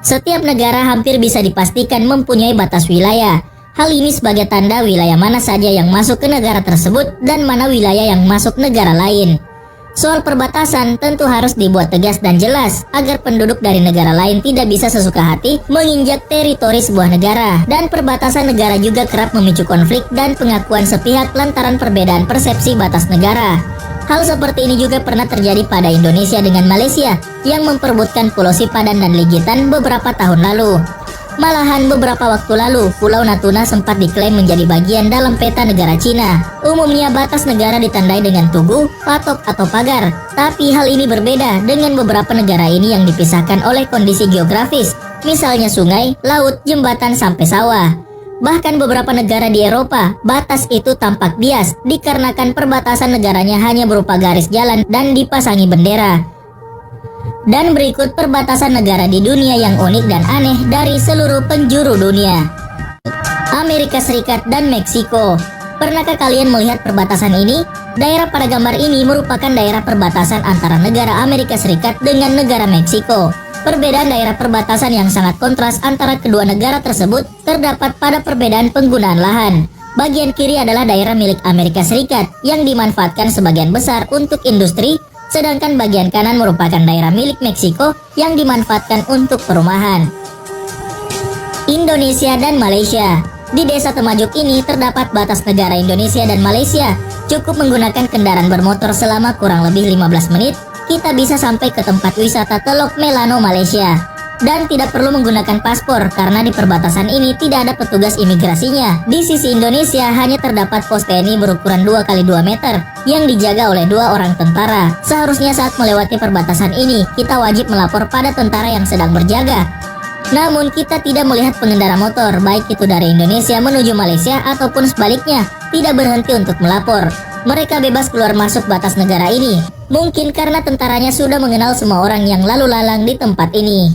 Setiap negara hampir bisa dipastikan mempunyai batas wilayah. Hal ini sebagai tanda wilayah mana saja yang masuk ke negara tersebut dan mana wilayah yang masuk negara lain. Soal perbatasan tentu harus dibuat tegas dan jelas agar penduduk dari negara lain tidak bisa sesuka hati menginjak teritori sebuah negara. Dan perbatasan negara juga kerap memicu konflik dan pengakuan sepihak lantaran perbedaan persepsi batas negara. Hal seperti ini juga pernah terjadi pada Indonesia dengan Malaysia yang memperebutkan Pulau Sipadan dan Legitan beberapa tahun lalu. Malahan beberapa waktu lalu, Pulau Natuna sempat diklaim menjadi bagian dalam peta negara Cina. Umumnya batas negara ditandai dengan tugu, patok atau pagar. Tapi hal ini berbeda dengan beberapa negara ini yang dipisahkan oleh kondisi geografis, misalnya sungai, laut, jembatan sampai sawah. Bahkan beberapa negara di Eropa, batas itu tampak bias dikarenakan perbatasan negaranya hanya berupa garis jalan dan dipasangi bendera. Dan berikut perbatasan negara di dunia yang unik dan aneh dari seluruh penjuru dunia. Amerika Serikat dan Meksiko. Pernahkah kalian melihat perbatasan ini? Daerah pada gambar ini merupakan daerah perbatasan antara negara Amerika Serikat dengan negara Meksiko. Perbedaan daerah perbatasan yang sangat kontras antara kedua negara tersebut terdapat pada perbedaan penggunaan lahan. Bagian kiri adalah daerah milik Amerika Serikat yang dimanfaatkan sebagian besar untuk industri, sedangkan bagian kanan merupakan daerah milik Meksiko yang dimanfaatkan untuk perumahan. Indonesia dan Malaysia. Di desa Temajuk ini terdapat batas negara Indonesia dan Malaysia. Cukup menggunakan kendaraan bermotor selama kurang lebih 15 menit, kita bisa sampai ke tempat wisata Teluk Melano, Malaysia. Dan tidak perlu menggunakan paspor karena di perbatasan ini tidak ada petugas imigrasinya. Di sisi Indonesia hanya terdapat pos TNI berukuran 2x2 meter yang dijaga oleh 2 orang tentara. Seharusnya saat melewati perbatasan ini, kita wajib melapor pada tentara yang sedang berjaga. Namun kita tidak melihat pengendara motor, baik itu dari Indonesia menuju Malaysia ataupun sebaliknya, tidak berhenti untuk melapor. Mereka bebas keluar masuk batas negara ini. Mungkin karena tentaranya sudah mengenal semua orang yang lalu lalang di tempat ini.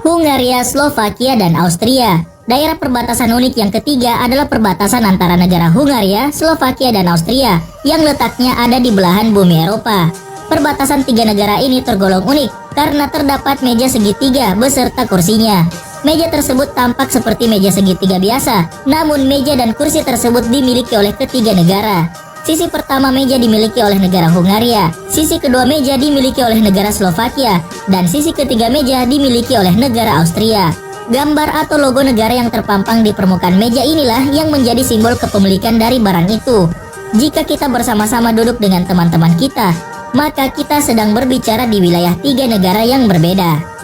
Hungaria, Slovakia, dan Austria. Daerah perbatasan unik yang ketiga adalah perbatasan antara negara Hungaria, Slovakia, dan Austria yang letaknya ada di belahan bumi Eropa. Perbatasan tiga negara ini tergolong unik karena terdapat meja segitiga beserta kursinya. Meja tersebut tampak seperti meja segitiga biasa, namun meja dan kursi tersebut dimiliki oleh ketiga negara. Sisi pertama meja dimiliki oleh negara Hungaria, sisi kedua meja dimiliki oleh negara Slovakia, dan sisi ketiga meja dimiliki oleh negara Austria. Gambar atau logo negara yang terpampang di permukaan meja inilah yang menjadi simbol kepemilikan dari barang itu. Jika kita bersama-sama duduk dengan teman-teman kita, maka kita sedang berbicara di wilayah tiga negara yang berbeda.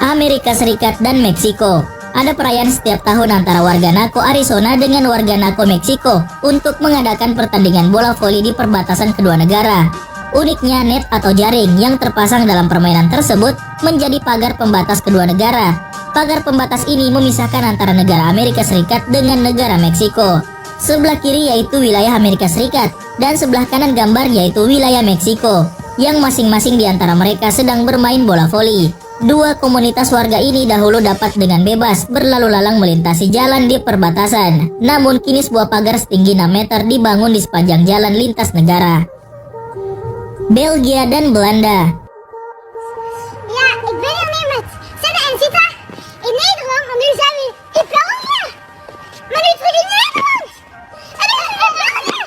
Amerika Serikat dan Meksiko. Ada perayaan setiap tahun antara warga Naco, Arizona dengan warga Naco, Meksiko untuk mengadakan pertandingan bola voli di perbatasan kedua negara. Uniknya net atau jaring yang terpasang dalam permainan tersebut menjadi pagar pembatas kedua negara. Pagar pembatas ini memisahkan antara negara Amerika Serikat dengan negara Meksiko. Sebelah kiri yaitu wilayah Amerika Serikat dan sebelah kanan gambar yaitu wilayah Meksiko, yang masing-masing di antara mereka sedang bermain bola voli. Dua komunitas warga ini dahulu dapat dengan bebas berlalu lalang melintasi jalan di perbatasan. Namun kini sebuah pagar setinggi 6 meter dibangun di sepanjang jalan lintas negara. Belgia dan Belanda. Ja, ik ben er mee met Sanne en Zita in Nederland, maar nu zijn we in België. Maar nu terug in Nederland. En nu zijn we in België.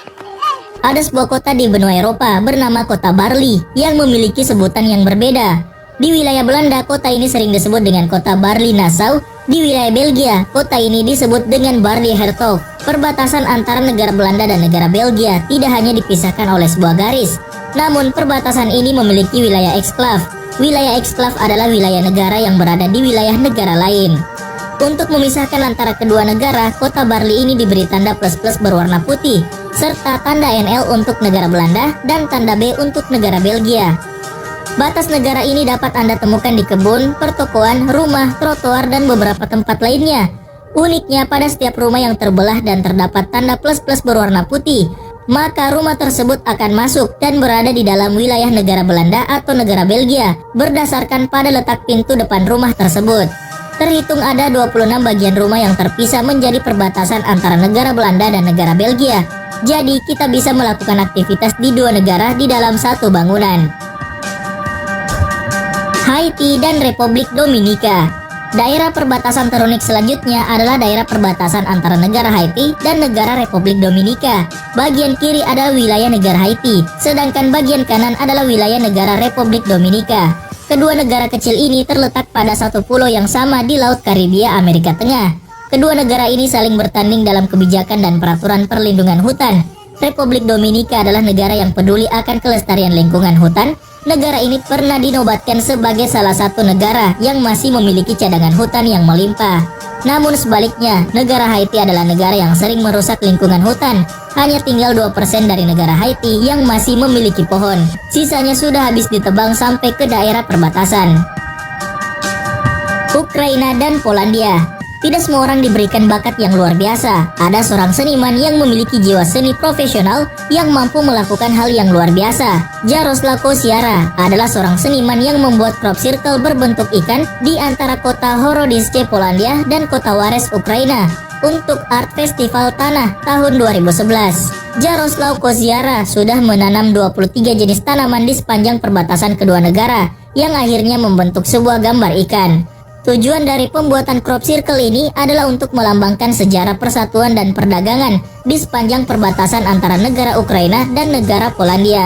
Ada sebuah kota di benua Eropa bernama kota Barli yang memiliki sebutan yang berbeda. Di wilayah Belanda, kota ini sering disebut dengan kota Barli-Nassau. Di wilayah Belgia, kota ini disebut dengan Barli-Hertog. Perbatasan antara negara Belanda dan negara Belgia tidak hanya dipisahkan oleh sebuah garis, namun perbatasan ini memiliki wilayah eksklav. Wilayah eksklav adalah wilayah negara yang berada di wilayah negara lain. Untuk memisahkan antara kedua negara, kota Barli ini diberi tanda plus-plus berwarna putih, serta tanda NL untuk negara Belanda dan tanda B untuk negara Belgia. Batas negara ini dapat Anda temukan di kebun, pertokoan, rumah, trotoar, dan beberapa tempat lainnya. Uniknya, pada setiap rumah yang terbelah dan terdapat tanda plus-plus berwarna putih, maka rumah tersebut akan masuk dan berada di dalam wilayah negara Belanda atau negara Belgia, berdasarkan pada letak pintu depan rumah tersebut. Terhitung ada 26 bagian rumah yang terpisah menjadi perbatasan antara negara Belanda dan negara Belgia. Jadi, kita bisa melakukan aktivitas di dua negara di dalam satu bangunan. Haiti dan Republik Dominika. Daerah perbatasan terunik selanjutnya adalah daerah perbatasan antara negara Haiti dan negara Republik Dominika. Bagian kiri adalah wilayah negara Haiti, sedangkan bagian kanan adalah wilayah negara Republik Dominika. Kedua negara kecil ini terletak pada satu pulau yang sama di Laut Karibia, Amerika Tengah. Kedua negara ini saling bertanding dalam kebijakan dan peraturan perlindungan hutan. Republik Dominika adalah negara yang peduli akan kelestarian lingkungan hutan. Negara ini pernah dinobatkan sebagai salah satu negara yang masih memiliki cadangan hutan yang melimpah. Namun sebaliknya, negara Haiti adalah negara yang sering merusak lingkungan hutan. Hanya tinggal 2% dari negara Haiti yang masih memiliki pohon. Sisanya sudah habis ditebang sampai ke daerah perbatasan. Ukraina dan Polandia. Tidak semua orang diberikan bakat yang luar biasa. Ada seorang seniman yang memiliki jiwa seni profesional yang mampu melakukan hal yang luar biasa. Jaroslaw Kosiara adalah seorang seniman yang membuat crop circle berbentuk ikan di antara kota Horodisce, Polandia dan kota Wares, Ukraina untuk Art Festival Tanah tahun 2011. Jaroslaw Kosiara sudah menanam 23 jenis tanaman di sepanjang perbatasan kedua negara yang akhirnya membentuk sebuah gambar ikan. Tujuan dari pembuatan crop circle ini adalah untuk melambangkan sejarah persatuan dan perdagangan di sepanjang perbatasan antara negara Ukraina dan negara Polandia.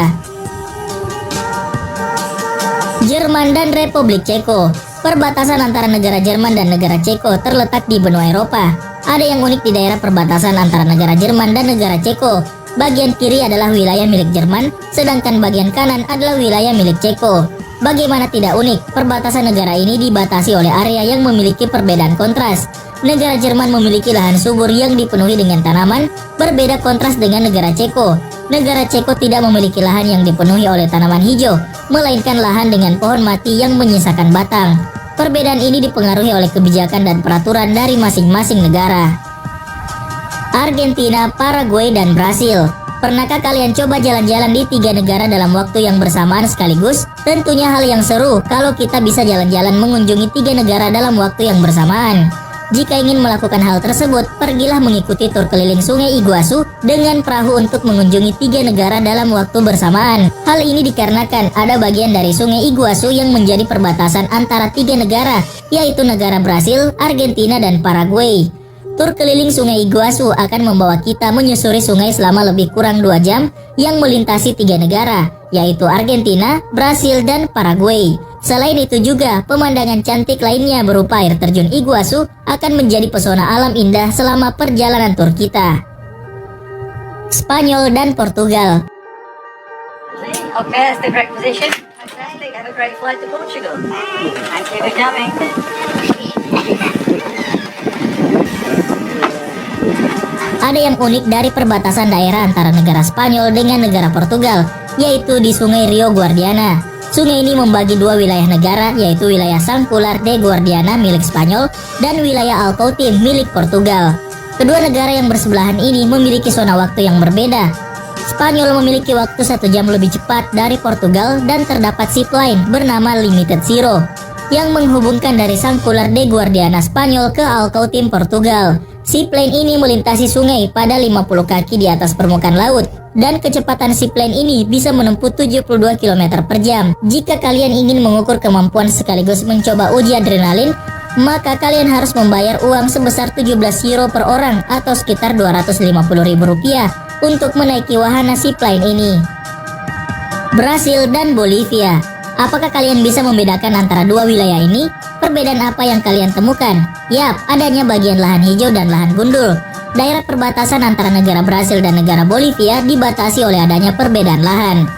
Jerman dan Republik Ceko. Perbatasan antara negara Jerman dan negara Ceko terletak di benua Eropa. Ada yang unik di daerah perbatasan antara negara Jerman dan negara Ceko. Bagian kiri adalah wilayah milik Jerman, sedangkan bagian kanan adalah wilayah milik Ceko. Bagaimana tidak unik, perbatasan negara ini dibatasi oleh area yang memiliki perbedaan kontras. Negara Jerman memiliki lahan subur yang dipenuhi dengan tanaman, berbeda kontras dengan negara Ceko. Negara Ceko tidak memiliki lahan yang dipenuhi oleh tanaman hijau, melainkan lahan dengan pohon mati yang menyisakan batang. Perbedaan ini dipengaruhi oleh kebijakan dan peraturan dari masing-masing negara. Argentina, Paraguay, dan Brasil. Pernahkah kalian coba jalan-jalan di 3 negara dalam waktu yang bersamaan sekaligus? Tentunya hal yang seru kalau kita bisa jalan-jalan mengunjungi 3 negara dalam waktu yang bersamaan. Jika ingin melakukan hal tersebut, pergilah mengikuti tur keliling Sungai Iguazu dengan perahu untuk mengunjungi 3 negara dalam waktu bersamaan. Hal ini dikarenakan ada bagian dari Sungai Iguazu yang menjadi perbatasan antara 3 negara, yaitu negara Brasil, Argentina, dan Paraguay. Tur keliling Sungai Iguazu akan membawa kita menyusuri sungai selama lebih kurang 2 jam yang melintasi 3 negara, yaitu Argentina, Brasil, dan Paraguay. Selain itu juga, pemandangan cantik lainnya berupa air terjun Iguazu akan menjadi pesona alam indah selama perjalanan tur kita. Spanyol dan Portugal. Okay, that's the correct position. Fantastic. Have a great flight to Portugal. Thank you for coming. Ada yang unik dari perbatasan daerah antara negara Spanyol dengan negara Portugal, yaitu di Sungai Rio Guadiana. Sungai ini membagi 2 wilayah negara, yaitu wilayah Sangcular de Guadiana milik Spanyol dan wilayah Alcoutim milik Portugal. Kedua negara yang bersebelahan ini memiliki zona waktu yang berbeda. Spanyol memiliki waktu 1 jam lebih cepat dari Portugal dan terdapat zip line bernama Limited Zero yang menghubungkan dari Sangcular de Guadiana Spanyol ke Alcoutim Portugal. Seaplane ini melintasi sungai pada 50 kaki di atas permukaan laut dan kecepatan seaplane ini bisa menempuh 72 km per jam. Jika kalian ingin mengukur kemampuan sekaligus mencoba uji adrenalin, maka kalian harus membayar uang sebesar 17 euro per orang atau sekitar Rp250.000 untuk menaiki wahana seaplane ini. Brasil dan Bolivia. Apakah kalian bisa membedakan antara 2 wilayah ini? Perbedaan apa yang kalian temukan? Yap, adanya bagian lahan hijau dan lahan gundul. Daerah perbatasan antara negara Brasil dan negara Bolivia dibatasi oleh adanya perbedaan lahan.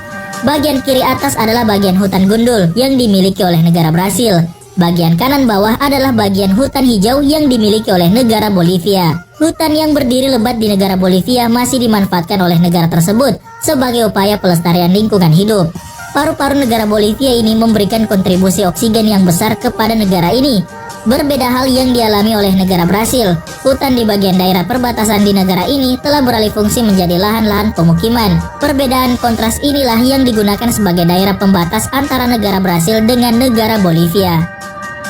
Bagian kiri atas adalah bagian hutan gundul yang dimiliki oleh negara Brasil. Bagian kanan bawah adalah bagian hutan hijau yang dimiliki oleh negara Bolivia. Hutan yang berdiri lebat di negara Bolivia masih dimanfaatkan oleh negara tersebut sebagai upaya pelestarian lingkungan hidup. Paru-paru negara Bolivia ini memberikan kontribusi oksigen yang besar kepada negara ini. Berbeda hal yang dialami oleh negara Brasil. Hutan di bagian daerah perbatasan di negara ini telah beralih fungsi menjadi lahan-lahan pemukiman. Perbedaan kontras inilah yang digunakan sebagai daerah pembatas antara negara Brasil dengan negara Bolivia.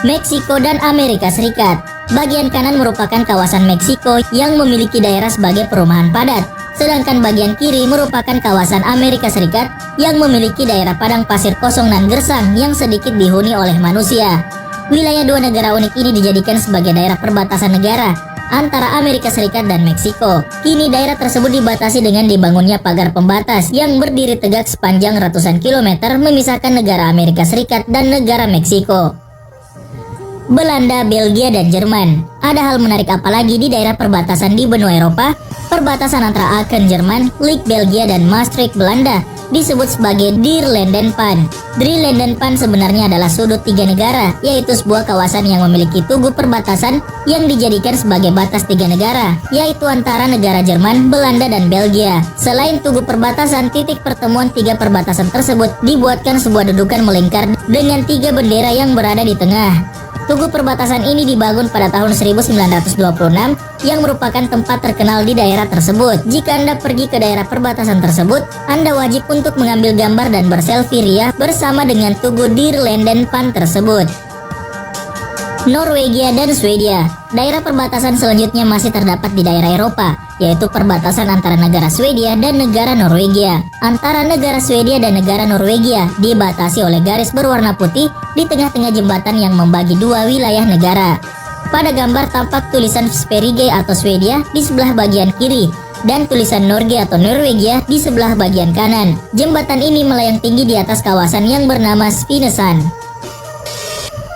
Meksiko dan Amerika Serikat. Bagian kanan merupakan kawasan Meksiko yang memiliki daerah sebagai perumahan padat. sedangkan bagian kiri merupakan kawasan Amerika Serikat yang memiliki daerah padang pasir kosong dan gersang yang sedikit dihuni oleh manusia. Wilayah dua negara unik ini dijadikan sebagai daerah perbatasan negara antara Amerika Serikat dan Meksiko. Kini daerah tersebut dibatasi dengan dibangunnya pagar pembatas yang berdiri tegak sepanjang ratusan kilometer memisahkan negara Amerika Serikat dan negara Meksiko. Belanda, Belgia, dan Jerman. Ada hal menarik apa lagi di daerah perbatasan di benua Eropa? Perbatasan antara Aachen, Jerman, Lik, Belgia, dan Maastricht, Belanda disebut sebagai Drielandenpan. Drielandenpan sebenarnya adalah sudut tiga negara, yaitu sebuah kawasan yang memiliki tugu perbatasan yang dijadikan sebagai batas tiga negara, yaitu antara negara Jerman, Belanda, dan Belgia. Selain tugu perbatasan, titik pertemuan tiga perbatasan tersebut dibuatkan sebuah dudukan melingkar dengan tiga bendera yang berada di tengah. Tugu perbatasan ini dibangun pada tahun 1926 yang merupakan tempat terkenal di daerah tersebut. Jika Anda pergi ke daerah perbatasan tersebut, Anda wajib untuk mengambil gambar dan berselfie ria bersama dengan tugu Drielandenpan tersebut. Norwegia dan Swedia. Daerah perbatasan selanjutnya masih terdapat di daerah Eropa, yaitu perbatasan antara negara Swedia dan negara Norwegia. Antara negara Swedia dan negara Norwegia dibatasi oleh garis berwarna putih di tengah-tengah jembatan yang membagi dua wilayah negara. Pada gambar tampak tulisan Sverige atau Swedia di sebelah bagian kiri dan tulisan Norge atau Norwegia di sebelah bagian kanan. Jembatan ini melayang tinggi di atas kawasan yang bernama Svinesund.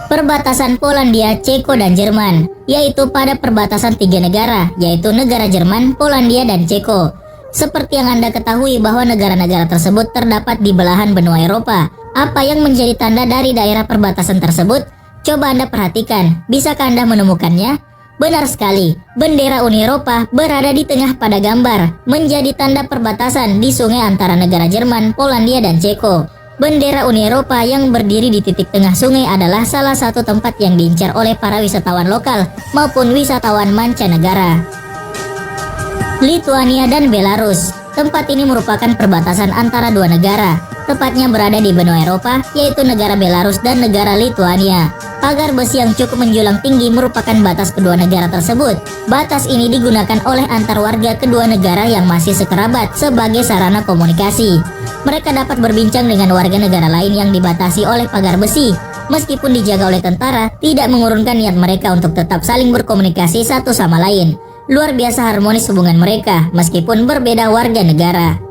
Perbatasan Polandia, Ceko, dan Jerman, yaitu pada perbatasan tiga negara, yaitu negara Jerman, Polandia, dan Ceko. Seperti yang Anda ketahui bahwa negara-negara tersebut terdapat di belahan benua Eropa. Apa yang menjadi tanda dari daerah perbatasan tersebut? Coba Anda perhatikan, bisakah Anda menemukannya? Benar sekali, bendera Uni Eropa berada di tengah pada gambar, menjadi tanda perbatasan di sungai antara negara Jerman, Polandia, dan Ceko. Bendera Uni Eropa yang berdiri di titik tengah sungai adalah salah satu tempat yang diincar oleh para wisatawan lokal maupun wisatawan mancanegara. Lituania dan Belarus. Tempat ini merupakan perbatasan antara dua negara, tepatnya berada di benua Eropa, yaitu negara Belarus dan negara Lituania. Pagar besi yang cukup menjulang tinggi merupakan batas kedua negara tersebut. Batas ini digunakan oleh antar warga kedua negara yang masih sekerabat sebagai sarana komunikasi. Mereka dapat berbincang dengan warga negara lain yang dibatasi oleh pagar besi. Meskipun dijaga oleh tentara, tidak mengurungkan niat mereka untuk tetap saling berkomunikasi satu sama lain. Luar biasa harmonis hubungan mereka, meskipun berbeda warga negara.